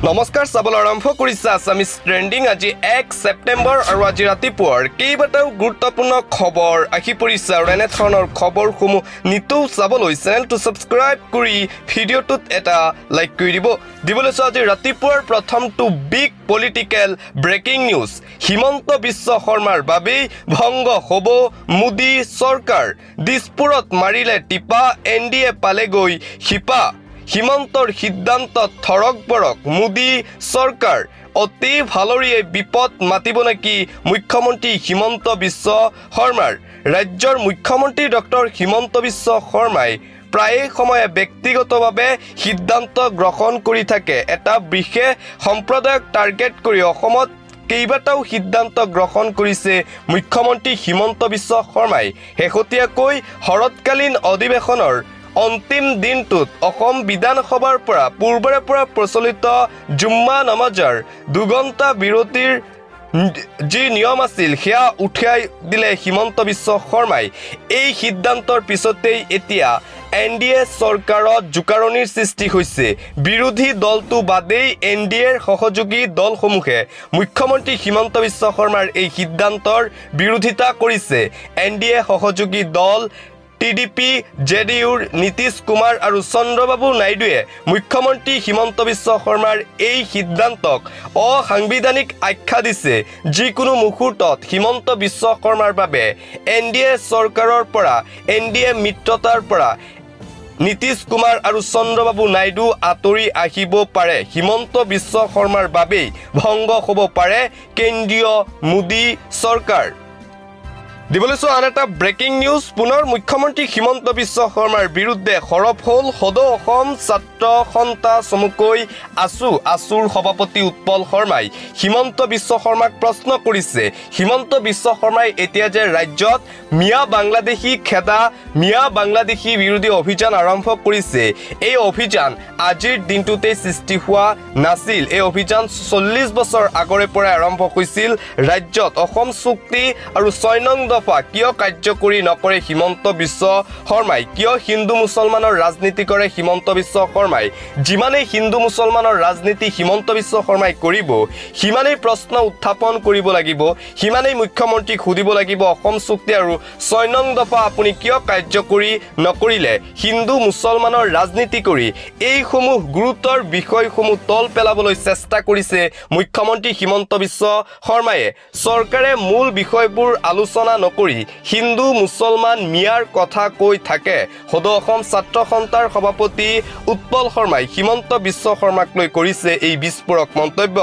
নমস্কাৰ চাবল আৰম্ভ কৰিছে আছামিজ ট্ৰেণ্ডিং আজি 1 ছেপ্টেম্বৰ আৰু আজি ৰাতিপুৱাৰ কেইবাটাও গুৰুত্বপূৰ্ণ খবৰ আহি পৰিছে আৰু এনেধৰণৰ খবৰসমূহ নিতৌ চাবলৈ চেনেলটো ছাবস্ক্ৰাইব কৰি ভিডিঅ'টোত এটা লাইক কৰি দিবলৈ আজি ৰাতিপুৱাৰ প্ৰথমটো big political breaking news Himanta Biswa শৰ্মাৰ বাবে ভংগ হ'ব মোদী চৰকাৰ দিছপুৰত মাৰিলে টিপা এনডিএ পালেগৈ শিপা হিমন্তৰ সিদ্ধান্তত থৰক বৰক মোদী চৰকাৰ অতি ভালৰিয়ে বিপদ মাতিব নেকি মুখ্যমন্ত্ৰী হিমন্ত বিশ্ব শৰ্মাৰ ৰাজ্যৰ মুখ্যমন্ত্ৰী ডক্টৰ হিমন্ত বিশ্ব শৰ্মাই প্ৰায় সময়ে ব্যক্তিগতভাৱে সিদ্ধান্ত গ্ৰহণ কৰি থাকে এটা বিশেষ সম্প্ৰদায়ক টাৰ্গেট কৰি অসমত কেইবাটাও সিদ্ধান্ত গ্ৰহণ কৰিছে মুখ্যমন্ত্ৰী হিমন্ত বিশ্ব শৰ্মাই শেহতীয়াকৈ শৰৎকালীন অধিৱেশনৰ অন্তিম দিনটোত অসম বিধানসভাৰ পৰা পূৰ্বৰে পৰা প্ৰচলিত জুম্মা নামাজৰ দুঘণ্টা বিৰতিৰ যি নিয়ম আছিল সেয়া উঠাই দিলে হিমন্ত বিশ্ব শৰ্মাই এই সিদ্ধান্তৰ পিছতেই এতিয়া এনডিএ চৰকাৰত জোকাৰণিৰ সৃষ্টি হৈছে বিৰোধী দলটো বাদেই এনডিএৰ সহযোগী দলসমূহে মুখ্যমন্ত্ৰী হিমন্ত বিশ্ব শৰ্মাৰ এই সিদ্ধান্তৰ বিৰোধিতা কৰিছে এনডিএ সহযোগী দল টিডিপি জেডিউৰ নীতিশ কুমাৰ আৰু চন্দ্ৰবাবু নাইডুৱে মুখ্যমন্ত্ৰী হিমন্ত বিশ্ব শৰ্মাৰ এই সিদ্ধান্তক অসাংবিধানিক আখ্যা দিছে যিকোনো মুহূৰ্তত হিমন্ত বিশ্ব শৰ্মাৰ বাবে এনডিএ চৰকাৰৰ পৰা এনডিএ মিত্ৰতাৰ পৰা নীতিশ কুমাৰ আৰু চন্দ্ৰবাবু নাইডু আঁতৰি আহিব পাৰে হিমন্ত বিশ্ব শৰ্মাৰ বাবেই ভংগ হ'ব পাৰে কেন্দ্ৰীয় মোদী চৰকাৰ দিবলৈছো আন এটা ব্ৰেকিং নিউজ পুনৰ মুখ্যমন্ত্ৰী হিমন্ত বিশ্ব শৰ্মাৰ বিৰুদ্ধে সৰব হ'ল সদৌ অসম ছাত্ৰ সন্থা চমুকৈ আছুৰ সভাপতি উৎপল শৰ্মাই হিমন্ত বিশ্ব শৰ্মাক প্ৰশ্ন কৰিছে হিমন্ত বিশ্ব শৰ্মাই এতিয়া যে ৰাজ্যত মিয়া বাংলাদেশী খেদা মিয়া বাংলাদেশী বিৰোধী অভিযান আৰম্ভ কৰিছে এই অভিযান আজিৰ দিনটোতে সৃষ্টি হোৱা নাছিল এই অভিযান 40 বছৰ আগৰে পৰা আৰম্ভ হৈছিল ৰাজ্যত অসম চুক্তি আৰু 6 নং দফা কিয় কাৰ্যকৰী নকৰে হিমন্ত বিশ্ব শৰ্মাই কিয় হিন্দু মুছলমানৰ ৰাজনীতি কৰে হিমন্ত বিশ্ব শৰ্মাই যিমানে হিন্দু মুছলমানৰ ৰাজনীতি হিমন্ত বিশ্ব শৰ্মাই কৰিব সিমানেই প্ৰশ্ন উত্থাপন কৰিব লাগিব সিমানেই মুখ্যমন্ত্ৰীক সুধিব লাগিব অসম চুক্তি আৰু 6 নং দফা আপুনি কিয় কাৰ্যকৰী নকৰিলে হিন্দু মুছলমানৰ ৰাজনীতি কৰি এইসমূহ গুৰুতৰ বিষয়সমূহ তল পেলাবলৈ চেষ্টা কৰিছে মুখ্যমন্ত্ৰী হিমন্ত বিশ্ব শৰ্মায়ে চৰকাৰে মূল বিষয়বোৰ আলোচনা নকৰি হিন্দু মুছলমান মিয়াৰ কথা কৈ থাকে সদৌ অসম ছাত্ৰ সন্থাৰ সভাপতি উৎপল শৰ্মাই হিমন্ত বিশ্ব শৰ্মাক লৈ কৰিছে এই বিস্ফোৰক মন্তব্য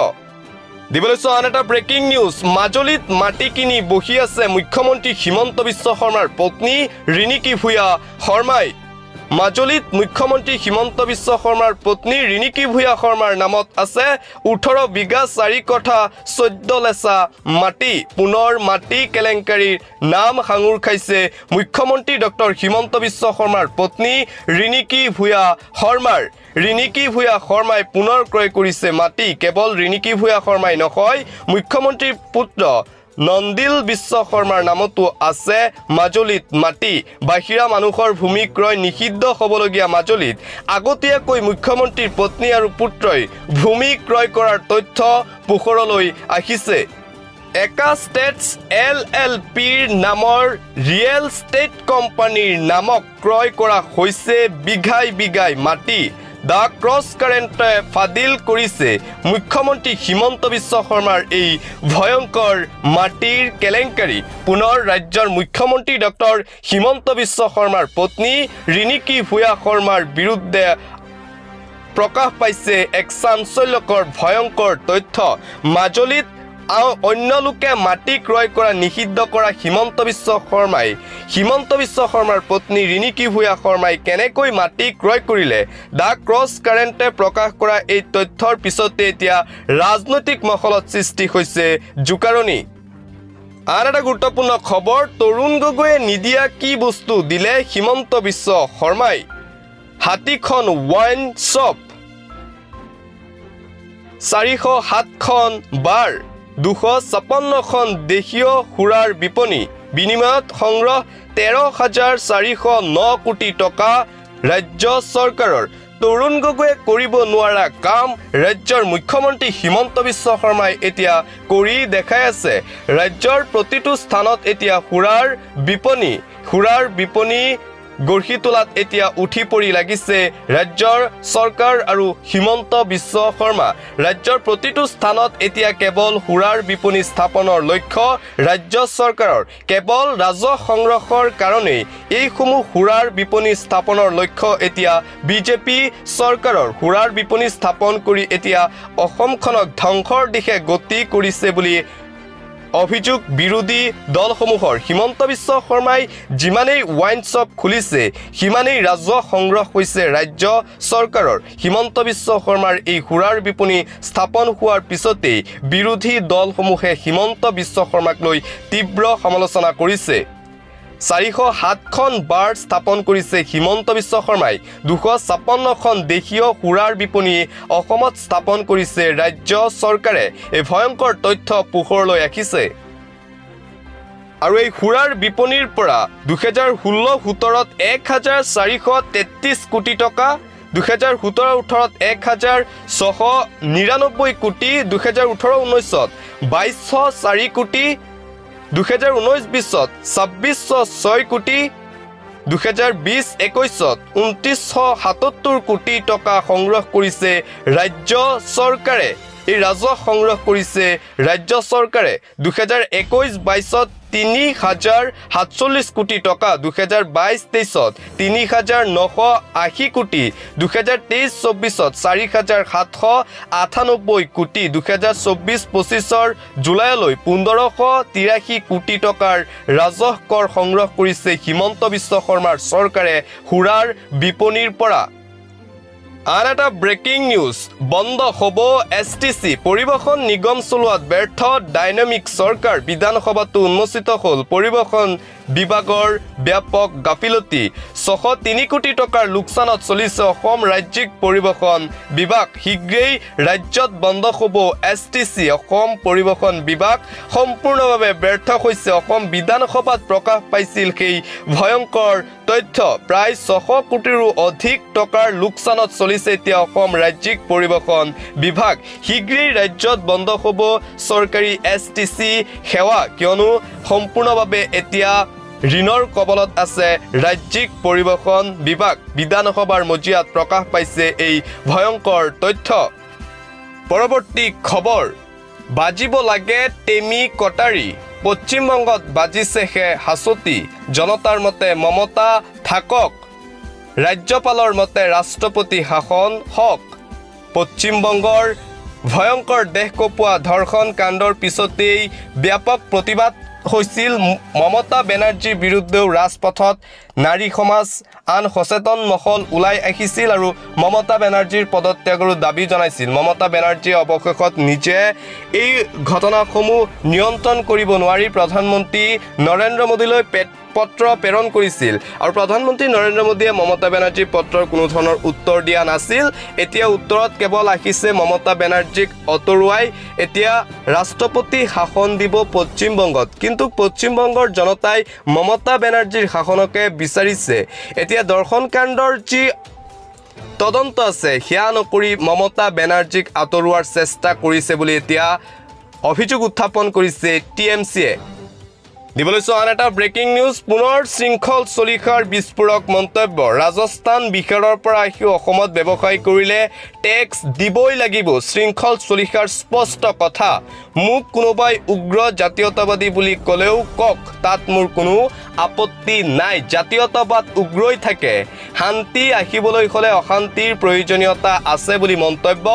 দিবলৈছো আন এটা ব্ৰেকিং নিউজ মাজুলীত মাটি কিনি বহি আছে মুখ্যমন্ত্ৰী হিমন্ত বিশ্ব শৰ্মাৰ পত্নী ৰিণিকী ভূঞা শৰ্মাই মাজুলীত মুখ্যমন্ত্ৰী হিমন্ত বিশ্ব শৰ্মাৰ পত্নী ৰিণিকী ভূঞা শৰ্মাৰ নামত আছে 18 বিঘা 4 কঠা 14 লেচা মাটি পুনৰ মাটি কেলেংকাৰীৰ নাম সাঙুৰ খাইছে মুখ্যমন্ত্ৰী ডক্টৰ হিমন্ত বিশ্ব শৰ্মাৰ পত্নী ৰিণিকী ভূঞা শৰ্মাৰ ৰিণিকী ভূঞা শৰ্মাই পুনৰ ক্ৰয় কৰিছে মাটি কেৱল ৰিণিকী ভূঞা শৰ্মাই নহয় মুখ্যমন্ত্ৰীৰ পুত্ৰ নন্দিল বিশ্ব শৰ্মাৰ নামতো আছে মাজুলীত মাটি বাহিৰা মানুহৰ ভূমি ক্ৰয় নিষিদ্ধ হ'বলগীয়া মাজুলীত আগতীয়াকৈ মুখ্যমন্ত্ৰীৰ পত্নী আৰু পুত্ৰই ভূমি ক্ৰয় কৰাৰ তথ্য পোহৰলৈ আহিছে একা ষ্টেটছ LLPৰ নামৰ ৰিয়েল ষ্টেট কোম্পানীৰ নামক ক্ৰয় কৰা হৈছে বিঘাই মাটি দা ক্ৰছ কাৰেণ্টে ফাদিল কৰিছে মুখ্যমন্ত্ৰী হিমন্ত বিশ্ব শৰ্মাৰ এই ভয়ংকৰ মাটিৰ কেলেংকাৰী পুনৰ ৰাজ্যৰ মুখ্যমন্ত্ৰী ডক্টৰ হিমন্ত বিশ্ব শৰ্মাৰ পত্নী ৰিণিকী ভূঞা শৰ্মাৰ বিৰুদ্ধে প্ৰকাশ পাইছে এক চাঞ্চল্যকৰ ভয়ংকৰ তথ্য মাজুলীত অন্য লোকে মাটি ক্ৰয় কৰা নিষিদ্ধ কৰা হিমন্ত বিশ্ব শৰ্মাৰ পত্নী ৰিণিকী ভূঞা শৰ্মাই কেনেকৈ মাটি ক্ৰয় কৰিলে দা ক্ৰছ কাৰেণ্টে প্ৰকাশ কৰা এই তথ্যৰ পিছতে এতিয়া ৰাজনৈতিক মহলত সৃষ্টি হৈছে জোকাৰণি আন এটা গুৰুত্বপূৰ্ণ খবৰ তৰুণ গগৈয়ে নিদিয়া কি বস্তু দিলে হিমন্ত বিশ্ব শৰ্মাই হাতীখন ওয়াইন শ্বপ 407খন বাৰ 256খন দেশীয় সুৰাৰ বিপণী বিনিময়ত সংগ্ৰহ 13,409 কোটি টকা ৰাজ্য চৰকাৰৰ তৰুণ গগৈয়ে কৰিব নোৱাৰা কাম ৰাজ্যৰ মুখ্যমন্ত্ৰী হিমন্ত বিশ্ব শৰ্মাই এতিয়া কৰি দেখাই আছে ৰাজ্যৰ প্ৰতিটো স্থানত এতিয়া সুৰাৰ বিপণী গঢ়ি তোলাত এতিয়া উঠি পৰি লাগিছে ৰাজ্যৰ চৰকাৰ আৰু হিমন্ত বিশ্ব শৰ্মা ৰাজ্যৰ প্ৰতিটো স্থানত এতিয়া কেৱল সুৰাৰ বিপণী স্থাপনৰ লক্ষ্য ৰাজ্য চৰকাৰৰ কেৱল ৰাজহ সংগ্ৰহৰ কাৰণেই এইসমূহ সুৰাৰ বিপণী স্থাপনৰ লক্ষ্য এতিয়া বিজেপি চৰকাৰৰ সুৰাৰ বিপণী স্থাপন কৰি এতিয়া অসমখনক ধ্বংসৰ দিশে গতি কৰিছে বুলি অভিযোগ বিৰোধী দলসমূহৰ হিমন্ত বিশ্ব শৰ্মাই যিমানেই ওয়াইন শ্বপ খুলিছে সিমানেই ৰাজহ সংগ্ৰহ হৈছে ৰাজ্য চৰকাৰৰ হিমন্ত বিশ্ব শৰ্মাৰ এই সুৰাৰ বিপণী স্থাপন হোৱাৰ পিছতেই বিৰোধী দলসমূহে হিমন্ত বিশ্ব শৰ্মাক লৈ তীব্ৰ সমালোচনা কৰিছে 407খন বাৰ স্থাপন কৰিছে হিমন্ত বিশ্ব শৰ্মাই 256খন দেশীয় সুৰাৰ বিপণী অসমত স্থাপন কৰিছে ৰাজ্য চৰকাৰে এই ভয়ংকৰ তথ্য পোহৰলৈ আহিছে আৰু এই সুৰাৰ বিপণীৰ পৰা 2016-17ত 1433 কোটি টকা 2017-18ত 1699 কোটি 2018-19ত 2204 কোটি 2019-20ত 2606 কোটি 2020-21ত 2977 কোটি টকা সংগ্ৰহ কৰিছে ৰাজ্য চৰকাৰে এই ৰাজহ সংগ্ৰহ কৰিছে ৰাজ্য চৰকাৰে 2021-22ত 3047 কোটি টকা 2022-23ত 3980 কোটি 2023-24ত 4798 কোটি 2024-25ৰ জুলাইলৈ 1583 কোটি টকাৰ ৰাজহ কৰ সংগ্ৰহ কৰিছে হিমন্ত বিশ্ব শৰ্মাৰ চৰকাৰে সুৰাৰ বিপণীৰ পৰা আন এটা ব্ৰেকিং নিউজ বন্ধ হ'ব এছটিচি পৰিবহণ নিগম চলোৱাত ব্যৰ্থ ডাইনামিক চৰকাৰ বিধানসভাতো উন্মোচিত হ'ল পৰিবহণ বিভাগৰ ব্যাপক গাফিলতি 603 কোটি টকাৰ লোকচানত চলিছে অসম ৰাজ্যিক পৰিবহণ বিভাগ শীঘ্ৰেই ৰাজ্যত বন্ধ হ'ব এছটিচি অসম পৰিবহণ বিভাগ সম্পূৰ্ণভাৱে ব্যৰ্থ হৈছে অসম বিধানসভাত প্ৰকাশ পাইছিল সেই ভয়ংকৰ তথ্য প্ৰায় 600 কোটিৰো অধিক টকাৰ লোকচানত চলিছে এতিয়া অসম ৰাজ্যিক পৰিবহণ বিভাগ শীঘ্ৰেই ৰাজ্যত বন্ধ হ'ব চৰকাৰী এছটিচি সেৱা কিয়নো সম্পূৰ্ণভাৱে এতিয়া ঋণৰ কবলত আছে ৰাজ্যিক পৰিবহণ বিভাগ বিধানসভাৰ মজিয়াত প্ৰকাশ পাইছে এই ভয়ংকৰ তথ্য পৰৱৰ্তী খবৰ বাজিব লাগে টেমি কটাৰী পশ্চিমবংগত বাজিছেহে হাছতি জনতাৰ মতে মমতা থাকক ৰাজ্যপালৰ মতে ৰাষ্ট্ৰপতি শাসন হওক পশ্চিমবংগৰ ভয়ংকৰ দেশ কপোৱা ধৰ্ষণ কাণ্ডৰ পিছতেই ব্যাপক প্ৰতিবাদ হৈছিল মমতা বেনাৰ্জীৰ বিৰুদ্ধেও ৰাজপথত নাৰী সমাজ আন সচেতন মহল ওলাই আহিছিল আৰু মমতা বেনাৰ্জীৰ পদত্যাগৰো দাবী জনাইছিল মমতা বেনাৰ্জীয়ে অৱশেষত নিজে এই ঘটনাসমূহ নিয়ন্ত্ৰণ কৰিব নোৱাৰি প্ৰধানমন্ত্ৰী নৰেন্দ্ৰ মোদীলৈ পত্ৰ প্ৰেৰণ কৰিছিল আৰু প্ৰধানমন্ত্ৰী নৰেন্দ্ৰ মোদীয়ে মমতা বেনাৰ্জীৰ পত্ৰৰ কোনো ধৰণৰ উত্তৰ দিয়া নাছিল এতিয়া উত্তৰত কেৱল আহিছে মমতা বেনাৰ্জীক অতৰুৱাই এতিয়া ৰাষ্ট্ৰপতি শাসন দিব পশ্চিমবংগত কিন্তু পশ্চিমবংগৰ জনতাই মমতা বেনাৰ্জীৰ শাসনকে বিচাৰিছে এতিয়া দৰ্শন কাণ্ডৰ যি তদন্ত আছে সেয়া নকৰি মমতা বেনাৰ্জীক আতৰুৱাৰ চেষ্টা কৰিছে বুলি এতিয়া অভিযোগ উত্থাপন কৰিছে টিএমচিয়ে দিবলৈছো আন এটা ব্ৰেকিং নিউজ পুনৰ শৃংখল চলিখাৰ বিস্ফোৰক মন্তব্য ৰাজস্থান বিহাৰৰ পৰা আহি অসমত ব্যৱসায় কৰিলে টেক্স দিবই লাগিব শৃংখল চলিখাৰ স্পষ্ট কথা মোক কোনোবাই উগ্ৰ জাতীয়তাবাদী বুলি ক'লেও কক তাত মোৰ কোনো আপত্তি নাই জাতীয়তাবাদ উগ্ৰই থাকে শান্তি আহিবলৈ হ'লে অশান্তিৰ প্ৰয়োজনীয়তা আছে বুলি মন্তব্য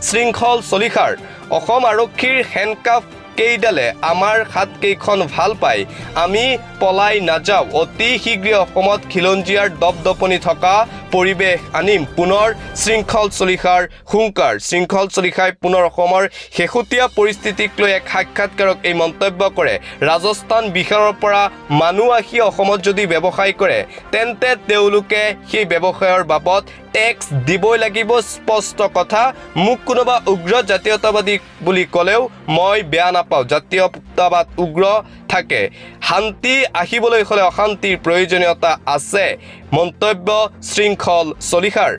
শৃংখল চলিখাৰ অসম আৰক্ষীৰ হেণ্ডকাফ কেইডালে আমাৰ হাত কেইখন ভাল পায় আমি পলাই নাযাও অতি শীঘ্ৰে অসমত খিলঞ্জীয়াৰ দপদপনি থকা পৰিৱেশ আনিম পুনৰ শৃংখল চলিখাৰ হুংকাৰ শৃংখল চলিখাই পুনৰ অসমৰ শেহতীয়া পৰিস্থিতিক লৈ এক সাক্ষাৎকাৰক এই মন্তব্য কৰে ৰাজস্থান বিহাৰৰ পৰা মানুহ আহি অসমত যদি ব্যৱসায় কৰে তেন্তে তেওঁলোকে সেই ব্যৱসায়ৰ বাবদ টেক্স দিবই লাগিব স্পষ্ট কথা মোক কোনোবা উগ্ৰ জাতীয়তাবাদী বুলি ক'লেও মই বেয়া নাপাওঁ জাতীয়তাবাদ উগ্ৰ থাকে শান্তি আহিবলৈ হ'লে অশান্তিৰ প্ৰয়োজনীয়তা আছে মন্তব্য শৃংখল চলিখাৰ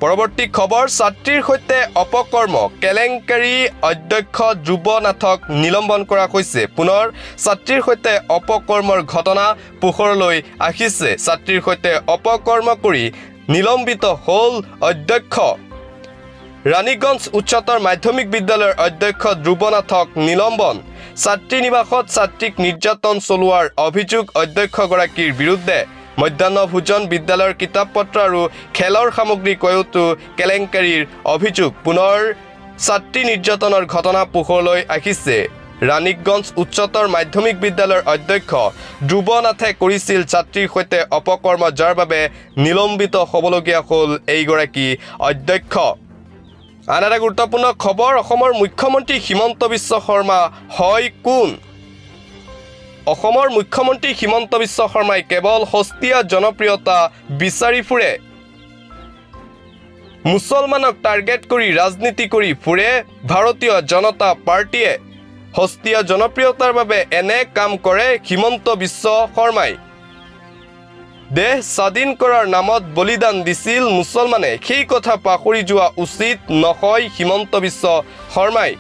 পৰৱৰ্তী খবৰ ছাত্ৰীৰ সৈতে অপকৰ্ম কেলেংকাৰী অধ্যক্ষ যুৱনাথক নিলম্বন কৰা হৈছে পুনৰ ছাত্ৰীৰ সৈতে অপকৰ্মৰ ঘটনা পোহৰলৈ আহিছে ছাত্ৰীৰ সৈতে অপকৰ্ম কৰি নিলম্বিত হ'ল অধ্যক্ষ ৰাণীগঞ্জ উচ্চতৰ মাধ্যমিক বিদ্যালয়ৰ অধ্যক্ষ যুৱনাথক নিলম্বন ছাত্ৰী নিবাসত ছাত্ৰীক নিৰ্যাতন চলোৱাৰ অভিযোগ অধ্যক্ষগৰাকীৰ বিৰুদ্ধে মধ্যাহ্ন ভোজন বিদ্যালয়ৰ কিতাপ পত্ৰ আৰু খেলৰ সামগ্ৰী ক্ৰয়তো কেলেংকাৰীৰ অভিযোগ পুনৰ ছাত্ৰী নিৰ্যাতনৰ ঘটনা পোহৰলৈ আহিছে ৰাণীগঞ্জ উচ্চতৰ মাধ্যমিক বিদ্যালয়ৰ অধ্যক্ষ যুৱনাথে কৰিছিল ছাত্ৰীৰ সৈতে অপকৰ্ম যাৰ বাবে নিলম্বিত হ'বলগীয়া হ'ল এইগৰাকী অধ্যক্ষ আন এটা গুৰুত্বপূৰ্ণ খবৰ অসমৰ মুখ্যমন্ত্ৰী হিমন্ত বিশ্ব শৰ্মা হয় কোন অসমৰ মুখ্যমন্ত্ৰী হিমন্ত বিশ্ব শৰ্মাই কেৱল হস্তীয়া জনপ্ৰিয়তা বিচাৰি ফুৰে মুছলমানক টাৰ্গেট কৰি ৰাজনীতি কৰি ফুৰে ভাৰতীয় জনতা পাৰ্টিয়ে হস্তীয়া জনপ্ৰিয়তাৰ বাবে এনে কাম কৰে হিমন্ত বিশ্ব শৰ্মাই দেশ স্বাধীন কৰাৰ নামত বলিদান দিছিল মুছলমানে সেই কথা পাহৰি যোৱা উচিত নহয় হিমন্ত বিশ্ব শৰ্মাই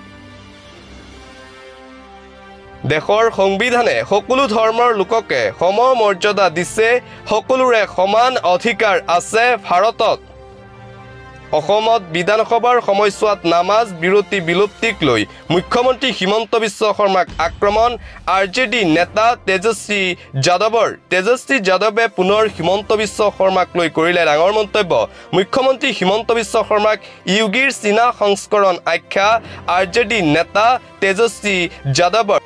দেশৰ সংবিধানে সকলো ধৰ্মৰ লোককে সমমৰ্যাদা দিছে সকলোৰে সমান অধিকাৰ আছে ভাৰতত অসমত বিধানসভাৰ সময়ছোৱাত নামাজ বিৰতি বিলুপ্তিক লৈ মুখ্যমন্ত্ৰী হিমন্ত বিশ্ব শৰ্মাক আক্ৰমণ আৰজেডি নেতা তেজস্বী যাদৱে পুনৰ হিমন্ত বিশ্ব শৰ্মাক লৈ কৰিলে ডাঙৰ মন্তব্য মুখ্যমন্ত্ৰী হিমন্ত বিশ্ব শৰ্মাক ইউগীৰ চীনা সংস্কৰণ আখ্যা আৰজেডি নেতা তেজস্বী যাদৱৰ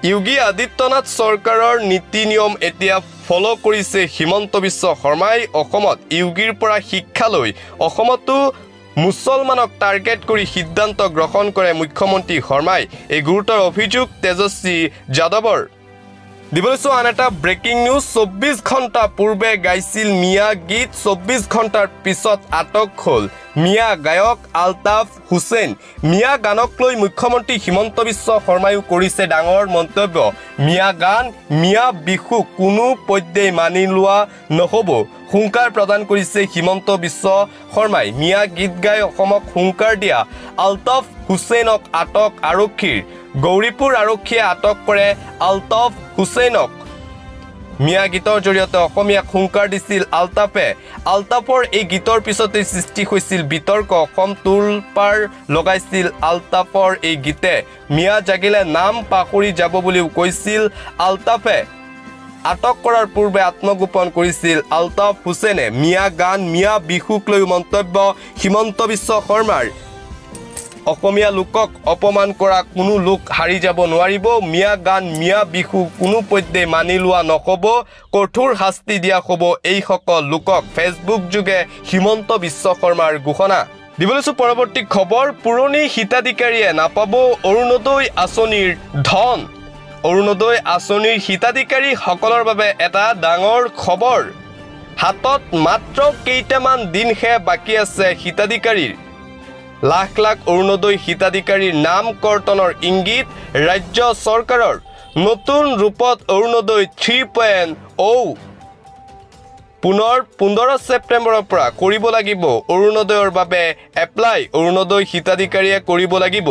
যোগী আদিত্যনাথ চৰকাৰৰ নীতি নিয়ম এতিয়া ফলো কৰিছে হিমন্ত বিশ্ব শৰ্মাই অসমত যোগীৰ পৰা শিক্ষা লৈ অসমতো মুছলমানক টাৰ্গেট কৰি সিদ্ধান্ত গ্ৰহণ কৰে মুখ্যমন্ত্ৰী শৰ্মাই এই গুৰুতৰ অভিযোগ তেজস্বী যাদৱৰ দিবলৈছো আন এটা ব্ৰেকিং নিউজ 24 ঘণ্টা পূৰ্বে গাইছিল মিয়া গীত 24 ঘণ্টাৰ পিছত আটক হ'ল মিয়া গায়ক আলতাফ হুছেইন মিয়া গানক লৈ মুখ্যমন্ত্ৰী হিমন্ত বিশ্ব শৰ্মায়ো কৰিছে ডাঙৰ মন্তব্য মিয়া গান মিয়া বিহু কোনো পধ্যেই মানি লোৱা নহ'ব হুংকাৰ প্ৰদান কৰিছে হিমন্ত বিশ্ব শৰ্মাই মিয়া গীত গাই অসমক হুংকাৰ দিয়া আলতাফ হুছেইনক আটক আৰক্ষীৰ গৌৰীপুৰ আৰক্ষীয়ে আটক কৰে আলতাফ হুছেইনক মিয়া গীতৰ জৰিয়তে অসমীয়াক হুংকাৰ দিছিল আলতাফৰ এই গীতৰ পিছতে সৃষ্টি হৈছিল বিতৰ্ক অসম তুলপাৰ লগাইছিল আলতাফৰ এই গীতে মিয়া জাগিলে নাম পাহৰি যাব বুলিও কৈছিল আলতাফে আটক কৰাৰ পূৰ্বে আত্মগোপন কৰিছিল আলতাফ হুছেইনে মিয়া গান মিয়া বিহুক লৈ মন্তব্য হিমন্ত বিশ্ব শৰ্মাৰ অসমীয়া লোকক অপমান কৰা কোনো লোক হাৰি যাব নোৱাৰিব মিয়া গান মিয়া বিহু কোনো পধ্যে মানি লোৱা নহ'ব কঠোৰ শাস্তি দিয়া হ'ব এই সকল লোকক ফেচবুক যোগে হিমন্ত বিশ্ব শৰ্মাৰ ঘোষণা দিবলৈছো পৰৱৰ্তী খবৰ পুৰণি হিতাধিকাৰীয়ে নাপাব অৰুণোদয় আঁচনিৰ ধন অৰুণোদয় আঁচনিৰ হিতাধিকাৰী সকলৰ বাবে এটা ডাঙৰ খবৰ হাতত মাত্ৰ কেইটামান দিনহে বাকী আছে হিতাধিকাৰীৰ লাখ লাখ অৰুণোদয় হিতাধিকাৰীৰ নাম কৰ্তনৰ ইংগিত ৰাজ্য চৰকাৰৰ নতুন ৰূপত অৰুণোদয় 3.0 পুনৰ 15 ছেপ্টেম্বৰৰ পৰা কৰিব লাগিব অৰুণোদয়ৰ বাবে এপ্লাই অৰুণোদয় হিতাধিকাৰীয়ে কৰিব লাগিব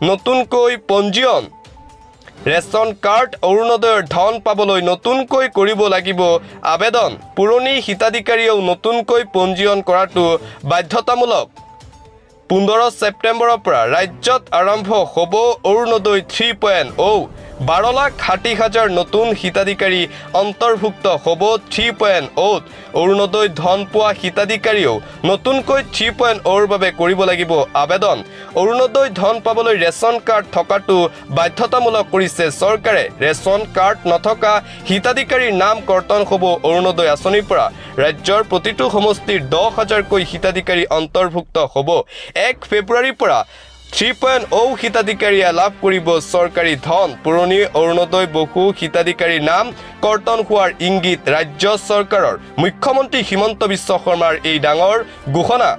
নতুনকৈ পঞ্জীয়ন ৰেচন কাৰ্ড অৰুণোদয়ৰ ধন পাবলৈ নতুনকৈ কৰিব লাগিব আবেদন পুৰণি হিতাধিকাৰীয়েও নতুনকৈ পঞ্জীয়ন কৰাটো বাধ্যতামূলক 15 ছেপ্টেম্বৰৰ পৰা ৰাজ্যত আৰম্ভ হ'ব অৰুণোদয় 3.0 12,60,000 নতুন হিতাধিকাৰী অন্তৰ্ভুক্ত হ'ব 3.0 অৰুণোদয় ধন পোৱা হিতাধিকাৰীও নতুনকৈ 3.0 বাবে কৰিব লাগিব আবেদন অৰুণোদয় ধন পাবলৈ ৰেচন কাৰ্ড থকাটো বাধ্যতামূলক কৰিছে চৰকাৰে ৰেচন কাৰ্ড নথকা হিতাধিকাৰীৰ নাম কৰ্তন হ'ব অৰুণোদয় আঁচনিৰ পৰা ৰাজ্যৰ প্ৰতিটো সমষ্টিৰ 10,000কৈ হিতাধিকাৰী অন্তৰ্ভুক্ত হ'ব 1 ফেব্ৰুৱাৰীৰ পৰা 3.0 হিতাধিকাৰীয়ে লাভ কৰিব চৰকাৰী ধন পুৰণি অৰুণোদয় বহু হিতাধিকাৰীৰ নাম কৰ্তন হোৱাৰ ইংগিত ৰাজ্য চৰকাৰৰ মুখ্যমন্ত্ৰী হিমন্ত বিশ্ব শৰ্মাৰ এই ডাঙৰ ঘোষণা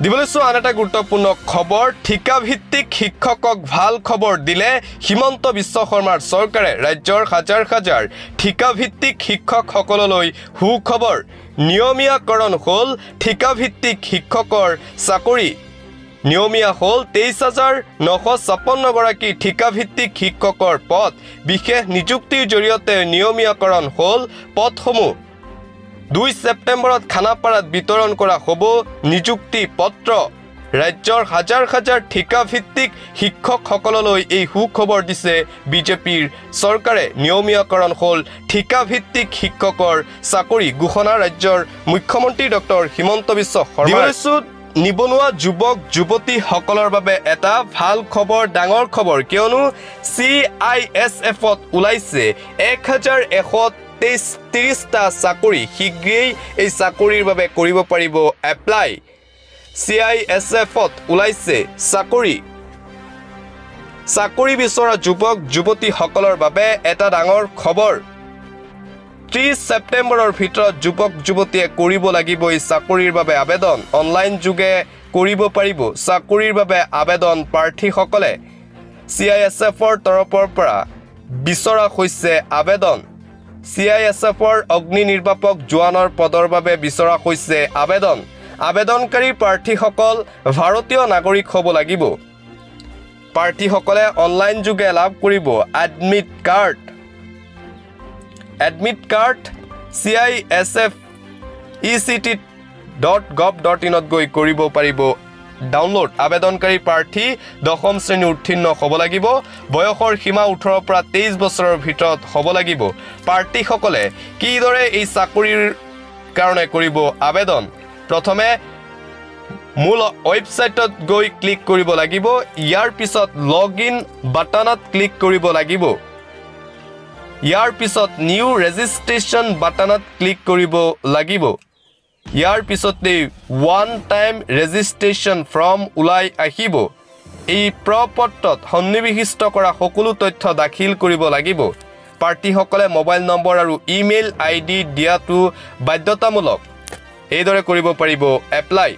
দিবলৈছো আন এটা গুৰুত্বপূৰ্ণ খবৰ ঠিকাভিত্তিক শিক্ষকক ভাল খবৰ দিলে হিমন্ত বিশ্ব শৰ্মাৰ চৰকাৰে ৰাজ্যৰ হাজাৰ হাজাৰ ঠিকাভিত্তিক শিক্ষকসকললৈ সুখবৰ নিয়মীয়াকৰণ হ'ল ঠিকাভিত্তিক শিক্ষকৰ চাকৰি নিয়মীয়া হ'ল ২৩,৯৫৬ গৰাকী ঠিকাভিত্তিক শিক্ষকৰ পদ বিশেষ নিযুক্তিৰ জৰিয়তে নিয়মীয়াকৰণ হ'ল পদসমূহ ২ ছেপ্টেম্বৰত খানাপাৰাত বিতৰণ কৰা হ'ব নিযুক্তি পত্ৰ ৰাজ্যৰ হাজাৰ হাজাৰ ঠিকাভিত্তিক শিক্ষকসকললৈ এই সুখবৰ দিছে বিজেপিৰ চৰকাৰে নিয়মীয়াকৰণ হ'ল ঠিকাভিত্তিক শিক্ষকৰ চাকৰি ঘোষণা ৰাজ্যৰ মুখ্যমন্ত্ৰী ডক্টৰ হিমন্ত বিশ্ব শৰ্মাৰ নিবনুৱা যুৱক যুৱতীসকলৰ বাবে এটা ভাল খবৰ ডাঙৰ খবৰ কিয়নো CISFত ওলাইছে ১,১৩০টা চাকৰি শীঘ্ৰেই এই চাকৰিৰ বাবে কৰিব পাৰিব এপ্লাই CISFত ওলাইছে চাকৰি বিচৰা যুৱক যুৱতীসকলৰ বাবে এটা ডাঙৰ খবৰ ৩০ ছেপ্টেম্বৰৰ ভিতৰত যুৱক যুৱতীয়ে কৰিব লাগিব এই চাকৰিৰ বাবে আবেদন অনলাইন যোগে কৰিব পাৰিব চাকৰিৰ বাবে আবেদন প্ৰাৰ্থীসকলে CISFৰ তৰফৰ পৰা বিচৰা হৈছে আবেদন CISFৰ অগ্নি নিৰ্বাপক জোৱানৰ পদৰ বাবে বিচৰা হৈছে আবেদন আবেদনকাৰী প্ৰাৰ্থীসকল ভাৰতীয় নাগৰিক হ'ব লাগিব প্ৰাৰ্থীসকলে অনলাইন যোগে লাভ কৰিব এডমিট কাৰ্ড CISF ect.gov.in ত গৈ কৰিব পাৰিব ডাউনলোড আবেদনকাৰী প্ৰাৰ্থী 10ম শ্ৰেণী উত্তীৰ্ণ হ'ব লাগিব বয়সৰ সীমা 18 পৰা 23 বছৰৰ ভিতৰত হ'ব লাগিব প্ৰাৰ্থীসকলে কিদৰে এই চাকৰিৰ কাৰণে কৰিব আবেদন প্ৰথমে মূল ৱেবছাইটত গৈ ক্লিক কৰিব লাগিব ইয়াৰ পিছত লগইন বাটনত ক্লিক কৰিব লাগিব ইয়াৰ পিছত নিউ ৰেজিষ্ট্ৰেচন বাটনত ক্লিক কৰিব লাগিব ইয়াৰ পিছতে ওৱান টাইম ৰেজিষ্ট্ৰেচন ফৰ্ম ওলাই আহিব এই প্ৰপত্ৰত সন্নিবিষ্ট কৰা সকলো তথ্য দাখিল কৰিব লাগিব প্ৰাৰ্থীসকলে মোবাইল নম্বৰ আৰু ইমেইল আইডি দিয়াটো বাধ্যতামূলক এইদৰে কৰিব পাৰিব এপ্লাই